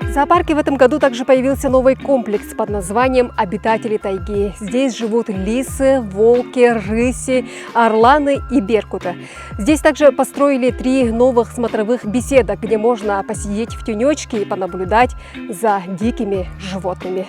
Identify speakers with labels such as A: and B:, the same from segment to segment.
A: В зоопарке в этом году также появился новый комплекс под названием «Обитатели тайги». Здесь живут лисы, волки, рыси, орланы и беркуты. Здесь также построили 3 новых смотровых беседок, где можно посидеть в тенечке и понаблюдать за дикими животными.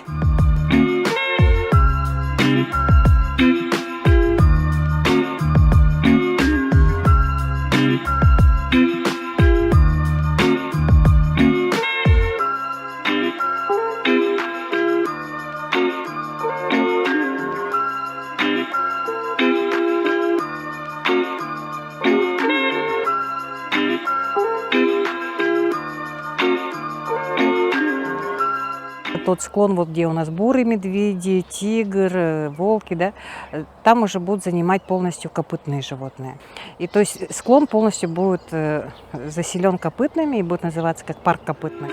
B: Тот склон, вот где у нас бурые медведи, тигр, волки, да, там уже будут занимать полностью копытные животные. И то есть склон полностью будет заселен копытными и будет называться как парк копытных.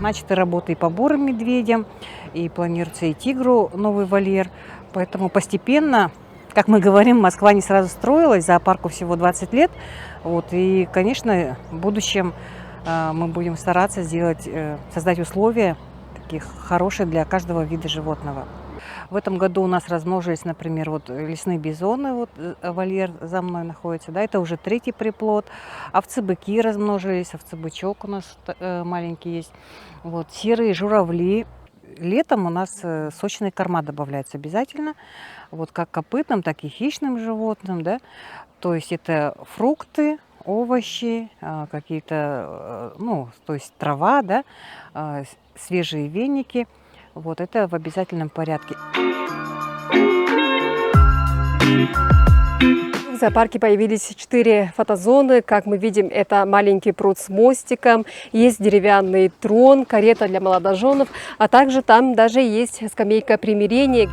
B: Начаты работы и по бурым медведям, и планируется и тигру новый вольер. Поэтому постепенно, как мы говорим, Москва не сразу строилась, зоопарку всего 20 лет. Вот, и, конечно, в будущем мы будем стараться создать условия таких хорошие для каждого вида животного. В этом году у нас размножились, например, вот лесные бизоны, вот вольер за мной находится, да, это уже 3-й приплод. Овцы-быки размножились, овцы-бычок у нас маленький есть. Вот, серые журавли. Летом у нас сочные корма добавляются обязательно, вот как копытным, так и хищным животным, да. То есть это фрукты, овощи, какие-то, ну, то есть трава, да, свежие веники. Вот это в обязательном порядке.
A: В зоопарке появились 4 фотозоны. Как мы видим, это маленький пруд с мостиком, есть деревянный трон, карета для молодоженов, а также там даже есть скамейка примирения.